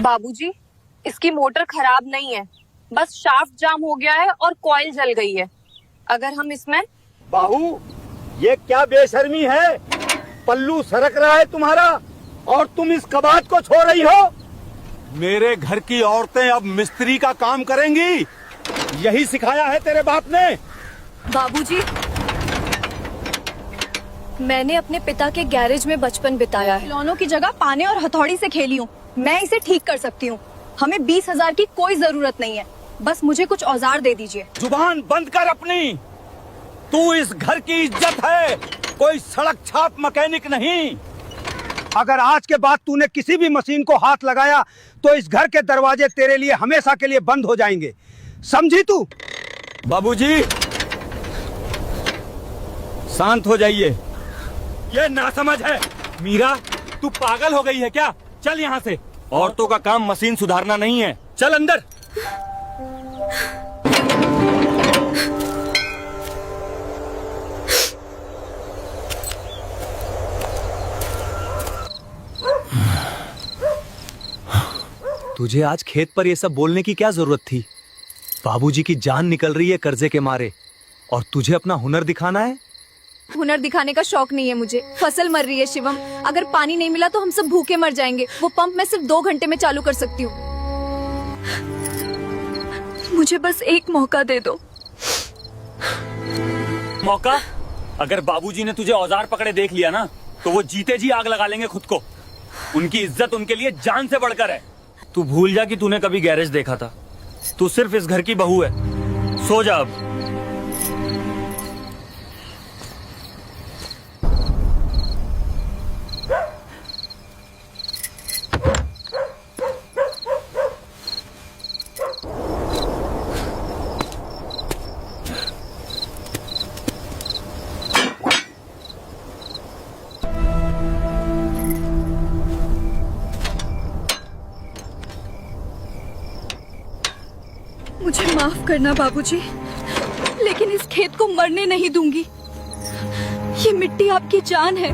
बाबूजी, इसकी मोटर खराब नहीं है, बस शाफ्ट जाम हो गया है और कॉइल जल गई है। अगर हम इसमें बाहू, ये क्या बेशर्मी है? पल्लू सरक रहा है तुम्हारा और तुम इस कबाड़ को छो रही हो। मेरे घर की औरतें अब मिस्त्री का काम करेंगी, यही सिखाया है तेरे बाप ने। बाबूजी, मैंने अपने पिता के गैरेज में बचपन बिताया है। खिलौनों की जगह पाने और हथौड़ी से खेली हूँ। मैं इसे ठीक कर सकती हूँ। हमें 20,000 की कोई जरूरत नहीं है, बस मुझे कुछ औजार दे दीजिए। जुबान बंद कर अपनी। तू इस घर की इज्जत है, कोई सड़क छाप मैकेनिक नहीं। अगर आज के बाद तूने किसी भी मशीन को हाथ लगाया तो इस घर के दरवाजे तेरे लिए हमेशा के लिए बंद हो जाएंगे, समझी तू? बाबूजी, शांत हो जाइए। ये नासमझ है। मीरा, तू पागल हो गई है क्या? चल यहाँ से। औरतों का काम मशीन सुधारना नहीं है, चल अंदर। तुझे आज खेत पर ये सब बोलने की क्या जरूरत थी? बाबूजी की जान निकल रही है कर्जे के मारे और तुझे अपना हुनर दिखाना है? हुनर दिखाने का शौक नहीं है मुझे। फसल मर रही है शिवम, अगर पानी नहीं मिला तो हम सब भूखे मर जाएंगे। वो पंप मैं सिर्फ 2 घंटे में चालू कर सकती हूँ। मुझे बस एक मौका दे दो। मौका? अगर बाबूजी ने तुझे औजार पकड़े देख लिया ना तो वो जीते जी आग लगा लेंगे खुद को। उनकी इज्जत उनके लिए जान से बढ़कर है। तू भूल जा कि तूने कभी गैरेज देखा था। तू सिर्फ इस घर की बहू है। सो जा अब। मुझे माफ करना बाबूजी, लेकिन इस खेत को मरने नहीं दूंगी। ये मिट्टी आपकी जान है।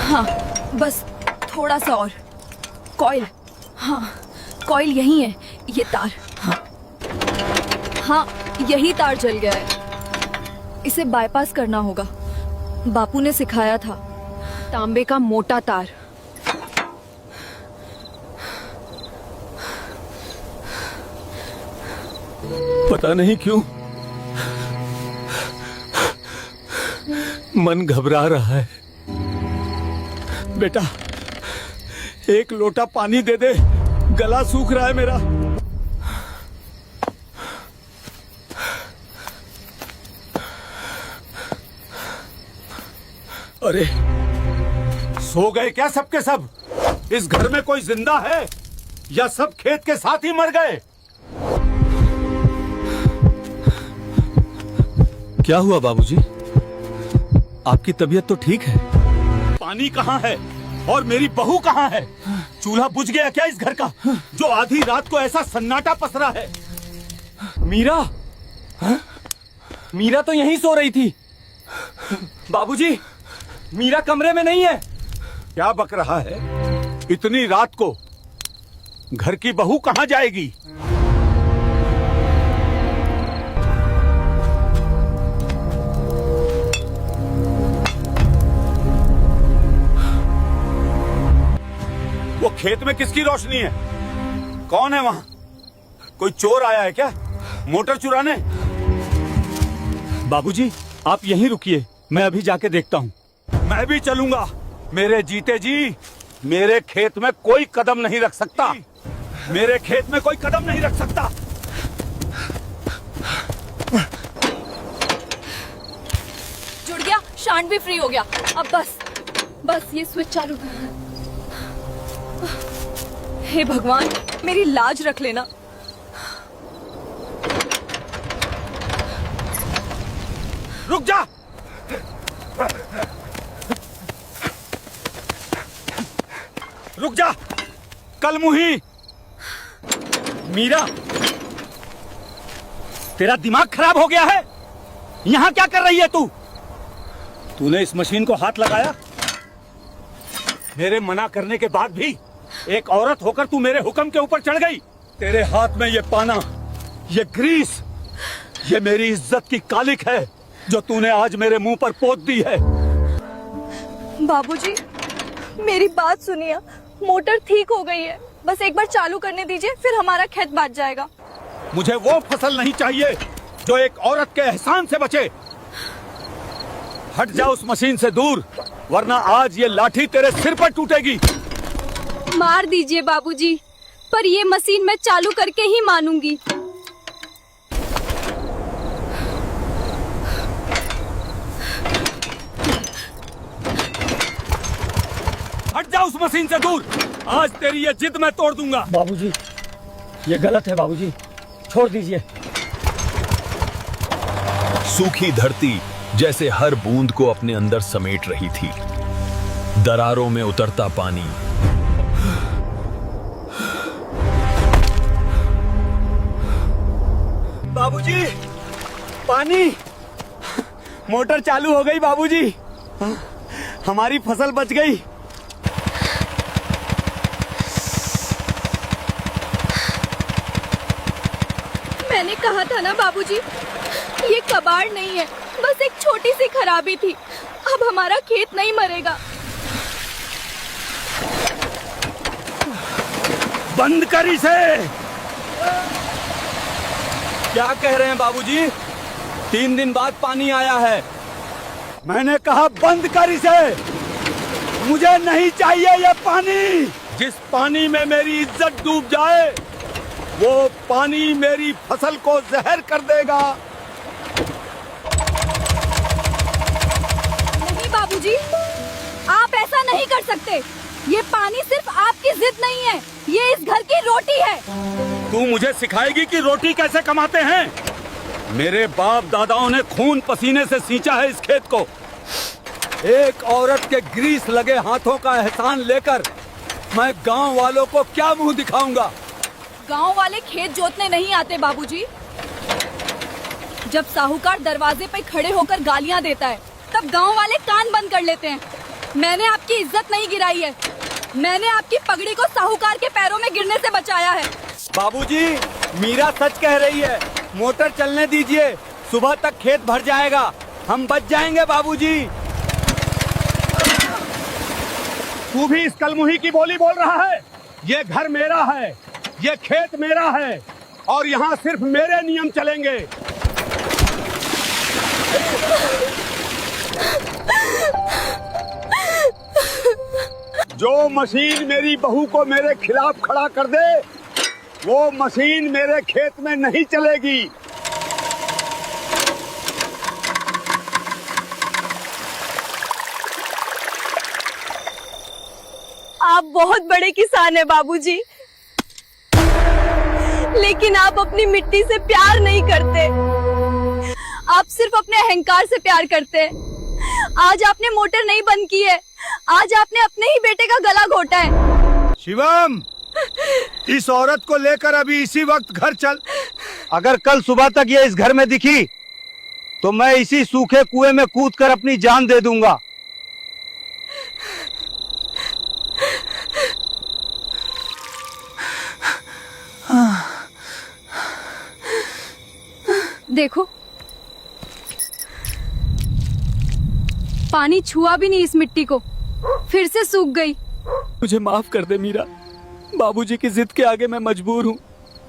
हाँ, बस थोड़ा सा और। कॉइल, हाँ, कॉइल यही है। ये तार, हाँ, यही तार जल गया है। इसे बाईपास करना होगा। बापू ने सिखाया था। तांबे का मोटा तार। पता नहीं क्यों मन घबरा रहा है। बेटा, एक लोटा पानी दे दे, गला सूख रहा है मेरा। अरे, सो गए क्या सबके सब? इस घर में कोई जिंदा है या सब खेत के साथ ही मर गए? क्या हुआ बाबूजी? आपकी तबीयत तो ठीक है? पानी कहाँ है और मेरी बहू कहाँ है? चूल्हा बुझ गया क्या इस घर का, जो आधी रात को ऐसा सन्नाटा पसरा है? मीरा, हा? मीरा तो यहीं सो रही थी। बाबूजी, मीरा कमरे में नहीं है। क्या बक रहा है? इतनी रात को घर की बहू कहाँ जाएगी? वो खेत में किसकी रोशनी है? कौन है वहां? कोई चोर आया है क्या मोटर चुराने? बाबूजी, आप यहीं रुकिए, मैं अभी जाके देखता हूँ। मैं भी चलूंगा। मेरे जीते जी मेरे खेत में कोई कदम नहीं रख सकता। मेरे खेत में कोई कदम नहीं रख सकता। जुड़ गया, शांत भी फ्री हो गया। अब बस ये स्विच चालू। हे भगवान, मेरी लाज रख लेना। रुक जा। रुक जा कलमुही। मीरा, तेरा दिमाग खराब हो गया है। यहां क्या कर रही है तू? तूने इस मशीन को हाथ लगाया? मेरे मना करने के बाद भी एक औरत होकर तू मेरे हुक्म के ऊपर चढ़ गई। तेरे हाथ में ये पाना, ये ग्रीस, ये मेरी इज्जत की कालिक है जो तूने आज मेरे मुंह पर पोत दी है। बाबूजी, मेरी बात सुनिए, मोटर ठीक हो गई है, बस एक बार चालू करने दीजिए, फिर हमारा खेत बात जाएगा। मुझे वो फसल नहीं चाहिए जो एक औरत के एहसान से बचे। हट जा उस मशीन से दूर, वरना आज ये लाठी तेरे सिर पर टूटेगी। मार दीजिए बाबूजी, पर ये मशीन मैं चालू करके ही मानूंगी। हट जा उस मशीन से दूर, आज तेरी ये जिद मैं तोड़ दूंगा। बाबूजी, ये गलत है बाबूजी, छोड़ दीजिए। सूखी धरती जैसे हर बूंद को अपने अंदर समेट रही थी। दरारों में उतरता पानी, बाबूजी, पानी। मोटर चालू हो गई बाबूजी, हमारी फसल बच गई। मैंने कहा था ना बाबूजी, ये कबाड़ नहीं है, बस एक छोटी सी खराबी थी। अब हमारा खेत नहीं मरेगा। बंद कर इसे। क्या कह रहे हैं बाबूजी? 3 दिन बाद पानी आया है। मैंने कहा बंद कर इसे। मुझे नहीं चाहिए ये पानी। जिस पानी में मेरी इज्जत डूब जाए, वो पानी मेरी फसल को जहर कर देगा। नहीं बाबूजी, आप ऐसा नहीं कर सकते। ये पानी सिर्फ आपकी जिद नहीं है, ये इस घर की रोटी है। तू मुझे सिखाएगी कि रोटी कैसे कमाते हैं? मेरे बाप दादाओं ने खून पसीने से सींचा है इस खेत को। एक औरत के ग्रीस लगे हाथों का एहसान लेकर मैं गांव वालों को क्या मुंह दिखाऊंगा? गांव वाले खेत जोतने नहीं आते बाबूजी। जब साहूकार दरवाजे पे खड़े होकर गालियां देता है, तब गांव वाले कान बंद कर लेते हैं। मैंने आपकी इज्जत नहीं गिराई है, मैंने आपकी पगड़ी को साहूकार के पैरों में गिरने से बचाया है। बाबूजी, मीरा सच कह रही है, मोटर चलने दीजिए, सुबह तक खेत भर जाएगा, हम बच जाएंगे बाबूजी। तू भी इस कलमुही की बोली बोल रहा है? ये घर मेरा है, ये खेत मेरा है, और यहाँ सिर्फ मेरे नियम चलेंगे। जो मशीन मेरी बहू को मेरे खिलाफ खड़ा कर दे, वो मशीन मेरे खेत में नहीं चलेगी। आप बहुत बड़े किसान हैं बाबूजी, लेकिन आप अपनी मिट्टी से प्यार नहीं करते। आप सिर्फ अपने अहंकार से प्यार करते हैं। आज आपने मोटर नहीं बंद की है, आज आपने अपने ही बेटे का गला घोटा है। शिवम, इस औरत को लेकर अभी इसी वक्त घर चल। अगर कल सुबह तक ये इस घर में दिखी तो मैं इसी सूखे कुएं में कूदकर अपनी जान दे दूंगा। देखो, पानी छुआ भी नहीं इस मिट्टी को, फिर से सूख गई। मुझे माफ कर दे मीरा, बाबूजी की जिद के आगे मैं मजबूर हूँ।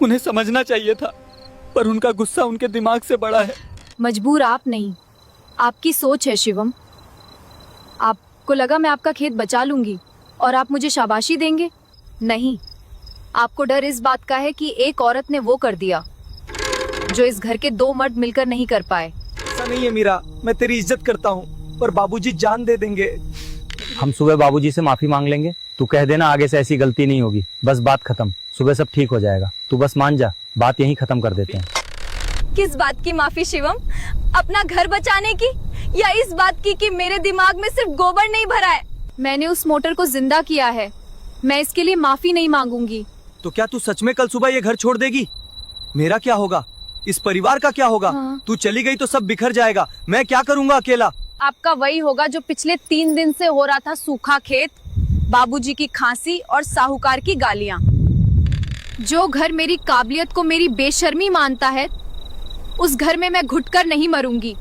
उन्हें समझना चाहिए था, पर उनका गुस्सा उनके दिमाग से बड़ा है। मजबूर आप नहीं, आपकी सोच है शिवम। आपको लगा मैं आपका खेत बचा लूंगी और आप मुझे शाबाशी देंगे? नहीं, आपको डर इस बात का है कि एक औरत ने वो कर दिया जो इस घर के 2 मर्द मिलकर नहीं कर पाए। ऐसा नहीं है मीरा, मैं तेरी इज्जत करता हूँ, पर बाबूजी जान दे देंगे। हम सुबह बाबूजी से माफी मांग लेंगे। तू कह देना आगे से ऐसी गलती नहीं होगी, बस बात खत्म। सुबह सब ठीक हो जाएगा, तू बस मान जा। बात यहीं खत्म कर देते हैं। किस बात की माफी शिवम? अपना घर बचाने की या इस बात की कि मेरे दिमाग में सिर्फ गोबर नहीं भरा है? मैंने उस मोटर को जिंदा किया है, मैं इसके लिए माफी नहीं मांगूंगी। तो क्या तू सच में कल सुबह ये घर छोड़ देगी? मेरा क्या होगा? इस परिवार का क्या होगा? हाँ। तू चली गई तो सब बिखर जाएगा, मैं क्या करूंगा अकेला? आपका वही होगा जो पिछले 3 दिन से हो रहा था, सूखा खेत, बाबूजी की खांसी और साहूकार की गालियां। जो घर मेरी काबिलियत को मेरी बेशर्मी मानता है, उस घर में मैं घुटकर नहीं मरूंगी।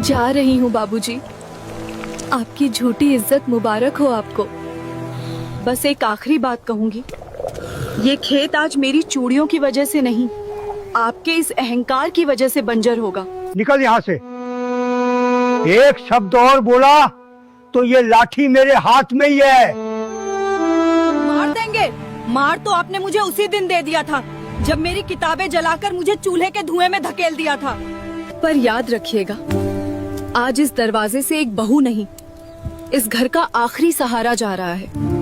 जा रही हूँ बाबूजी, आपकी झूठी इज्जत मुबारक हो आपको। बस एक आखिरी बात कहूंगी, ये खेत आज मेरी चूड़ियों की वजह से नहीं, आपके इस अहंकार की वजह से बंजर होगा। निकल यहाँ से। एक शब्द और बोला तो ये लाठी मेरे हाथ में ही है। मार देंगे? मार तो आपने मुझे उसी दिन दे दिया था जब मेरी किताबें जलाकर मुझे चूल्हे के धुएं में धकेल दिया था। पर याद रखिएगा, आज इस दरवाजे से एक बहू नहीं, इस घर का आखिरी सहारा जा रहा है।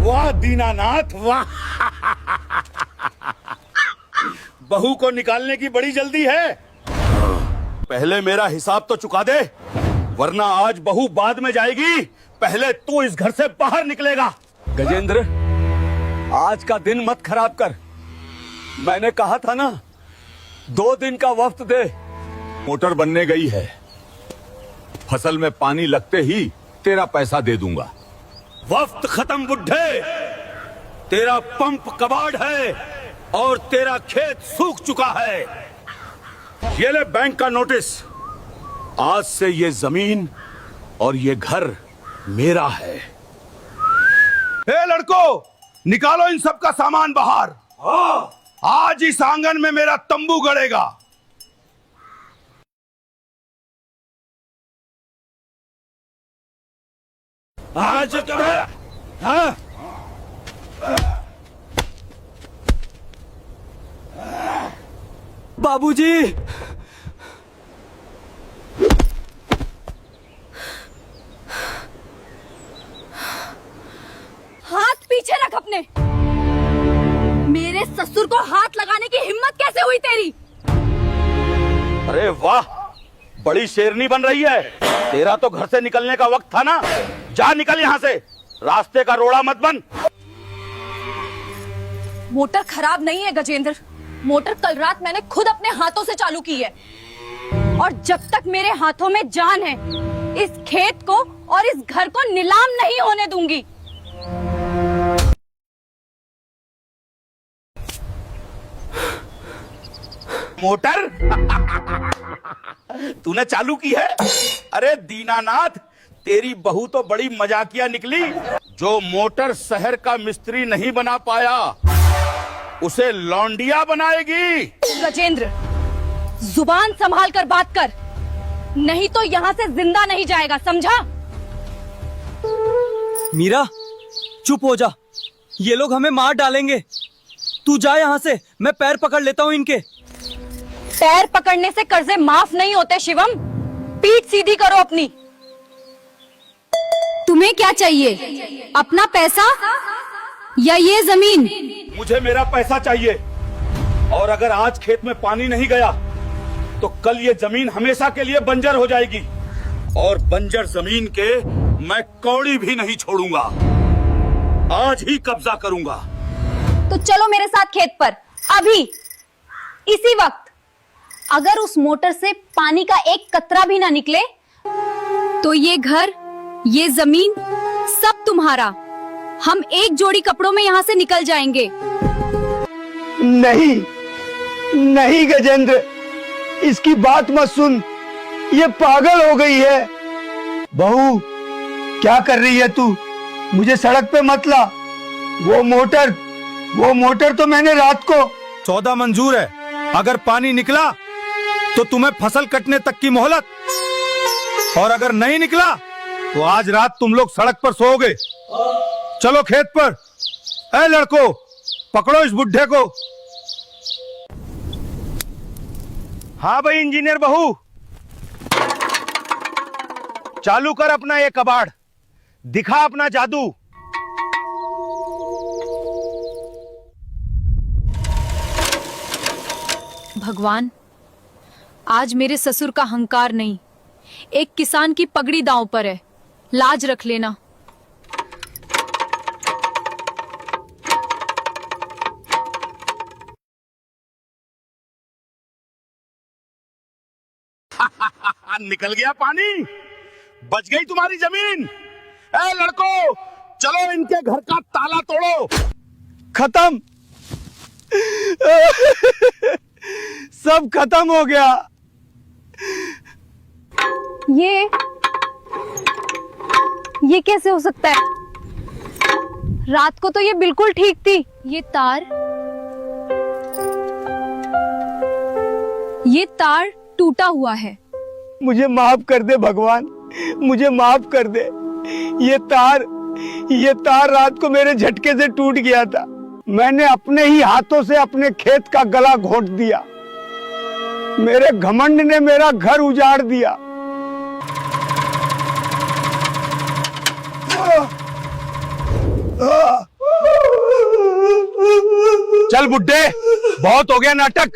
वाह दीनानाथ वाह। बहू को निकालने की बड़ी जल्दी है। पहले मेरा हिसाब तो चुका दे, वरना आज बहू बाद में जाएगी, पहले तू इस घर से बाहर निकलेगा। गजेंद्र, आज का दिन मत खराब कर। मैंने कहा था ना, 2 दिन का वक्त दे। मोटर बनने गई है, फसल में पानी लगते ही तेरा पैसा दे दूंगा। वक्त खत्म बुड्ढे, तेरा पंप कबाड़ है और तेरा खेत सूख चुका है। ये ले बैंक का नोटिस, आज से ये जमीन और ये घर मेरा है। ए लड़कों, निकालो इन सब का सामान बाहर। आज इस आंगन में मेरा तंबू गड़ेगा। आज हाँ? बाबूजी, हाथ पीछे रख अपने। मेरे ससुर को हाथ लगाने की हिम्मत कैसे हुई तेरी? अरे वाह, बड़ी शेरनी बन रही है। तेरा तो घर से निकलने का वक्त था ना, जा निकल यहाँ से, रास्ते का रोड़ा मत बन। मोटर खराब नहीं है गजेंद्र, मोटर कल रात मैंने खुद अपने हाथों से चालू की है, और जब तक मेरे हाथों में जान है, इस खेत को और इस घर को नीलाम नहीं होने दूंगी। मोटर तूने चालू की है? अरे दीनानाथ, तेरी बहू तो बड़ी मजाकिया निकली। जो मोटर शहर का मिस्त्री नहीं बना पाया, उसे लौंडिया बनाएगी। गजेंद्र, जुबान संभाल कर बात कर, नहीं तो यहाँ से जिंदा नहीं जाएगा, समझा? मीरा, चुप हो जा, ये लोग हमें मार डालेंगे। तू जा यहाँ से, मैं पैर पकड़ लेता हूँ इनके। पैर पकड़ने से कर्जे माफ नहीं होते शिवम, पीठ सीधी करो अपनी। तुम्हें क्या चाहिए, अपना पैसा या ये जमीन? मुझे मेरा पैसा चाहिए, और अगर आज खेत में पानी नहीं गया तो कल ये जमीन हमेशा के लिए बंजर हो जाएगी, और बंजर जमीन के मैं कौड़ी भी नहीं छोड़ूंगा। आज ही कब्जा करूंगा। तो चलो मेरे साथ खेत पर, अभी इसी वक्त। अगर उस मोटर से पानी का एक कतरा भी ना निकले तो ये घर, ये जमीन सब तुम्हारा। हम एक जोड़ी कपड़ों में यहाँ से निकल जाएंगे। नहीं नहीं गजेंद्र, इसकी बात मत सुन, ये पागल हो गई है। बहू, क्या कर रही है तू? मुझे सड़क पे मत ला। वो मोटर तो मैंने रात को। सौदा मंजूर है, अगर पानी निकला तो तुम्हें फसल कटने तक की मोहलत, और अगर नहीं निकला तो आज रात तुम लोग सड़क पर सोओगे। चलो खेत पर। ए लड़को, पकड़ो इस बुढ़े को। हाँ भाई इंजीनियर बहू, चालू कर अपना ये कबाड़, दिखा अपना जादू। भगवान, आज मेरे ससुर का हंकार नहीं, एक किसान की पगड़ी दांव पर है, लाज रख लेना। निकल गया पानी, बच गई तुम्हारी जमीन। ए लड़को, चलो इनके घर का ताला तोड़ो। खत्म, सब खत्म हो गया। ये कैसे हो सकता है? रात को तो ये बिल्कुल ठीक थी। ये तार टूटा हुआ है। मुझे माफ कर दे भगवान, मुझे माफ कर दे। ये तार रात को मेरे झटके से टूट गया था। मैंने अपने ही हाथों से अपने खेत का गला घोंट दिया। मेरे घमंड ने मेरा घर उजाड़ दिया। चल बुड्ढे, बहुत हो गया नाटक,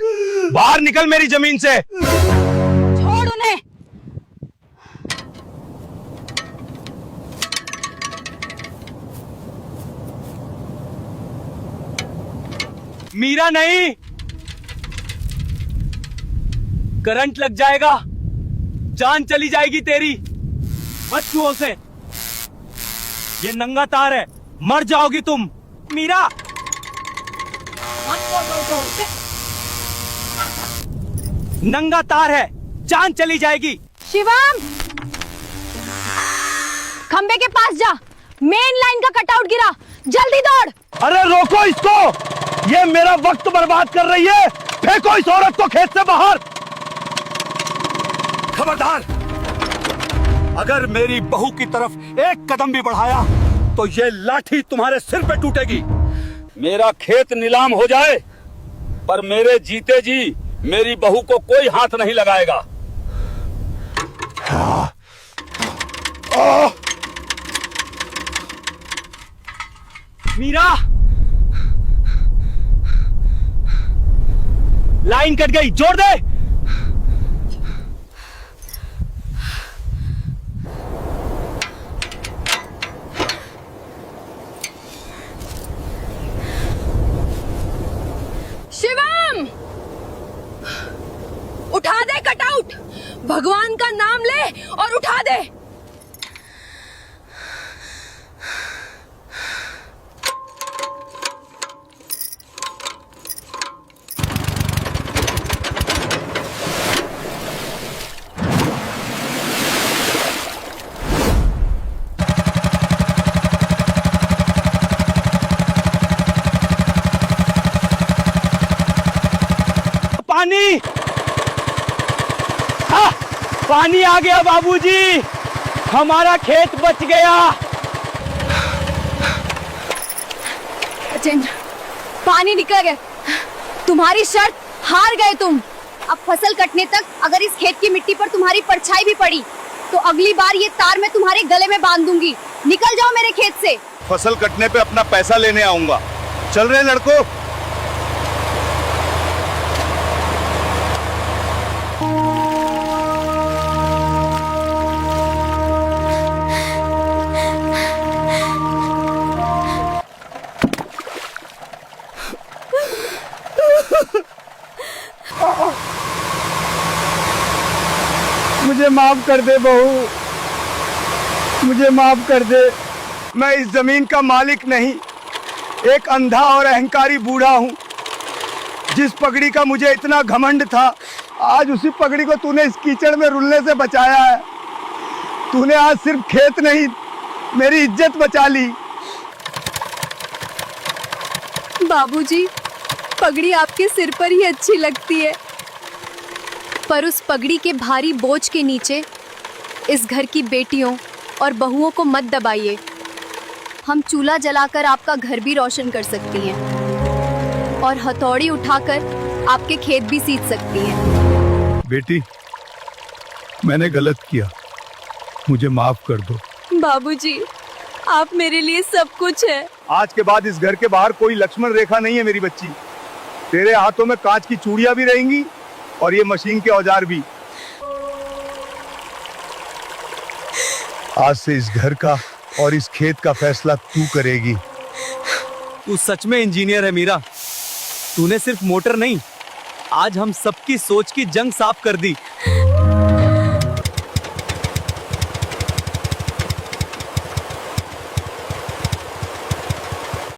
बाहर निकल मेरी जमीन से। छोड़ उन्हें। मीरा नहीं, करंट लग जाएगा, जान चली जाएगी तेरी। मत छुओ उसे, ये नंगा तार है, मर जाओगी तुम। मीरा, नंगा तार है, जान चली जाएगी। शिवम, खंबे के पास जा, मेन लाइन का कटआउट गिरा, जल्दी दौड़। अरे रोको इसको, ये मेरा वक्त बर्बाद कर रही है। फेंको इस औरत को खेत से बाहर। खबरदार, अगर मेरी बहू की तरफ एक कदम भी बढ़ाया तो ये लाठी तुम्हारे सिर पे टूटेगी। मेरा खेत नीलाम हो जाए पर मेरे जीते जी मेरी बहू को कोई हाथ नहीं लगाएगा। मीरा, लाइन कट गई, जोड़ दे। शिवम, उठा दे कटआउट, भगवान का नाम ले और उठा दे। पानी, हाँ, पानी आ गया बाबूजी, हमारा खेत बच गया। अजेंद्र, पानी निकल गया। तुम्हारी शर्त, हार गए तुम। अब फसल कटने तक अगर इस खेत की मिट्टी पर तुम्हारी परछाई भी पड़ी तो अगली बार ये तार मैं तुम्हारे गले में बांध दूंगी। निकल जाओ मेरे खेत से। फसल कटने पे अपना पैसा लेने आऊंगा। चल रहे लड़को। मुझे माफ कर दे बहू, मुझे माफ कर दे। मैं इस जमीन का मालिक नहीं, एक अंधा और अहंकारी बूढ़ा हूँ। जिस पगड़ी का मुझे इतना घमंड था, आज उसी पगड़ी को तूने इस कीचड़ में रुलने से बचाया है। तूने आज सिर्फ खेत नहीं, मेरी इज्जत बचा ली। बाबूजी, पगड़ी आपके सिर पर ही अच्छी लगती है, पर उस पगड़ी के भारी बोझ के नीचे इस घर की बेटियों और बहुओं को मत दबाइए। हम चूल्हा जलाकर आपका घर भी रोशन कर सकती हैं और हथौड़ी उठाकर आपके खेत भी सींच सकती हैं। बेटी, मैंने गलत किया, मुझे माफ कर दो। बाबूजी, आप मेरे लिए सब कुछ है। आज के बाद इस घर के बाहर कोई लक्ष्मण रेखा नहीं है मेरी बच्ची। तेरे हाथों में कांच की चूड़ियां भी रहेंगी और ये मशीन के औजार भी। आज से इस घर का और इस खेत का फैसला तू करेगी। तू सच में इंजीनियर है मीरा। तूने सिर्फ मोटर नहीं, आज हम सबकी सोच की जंग साफ कर दी।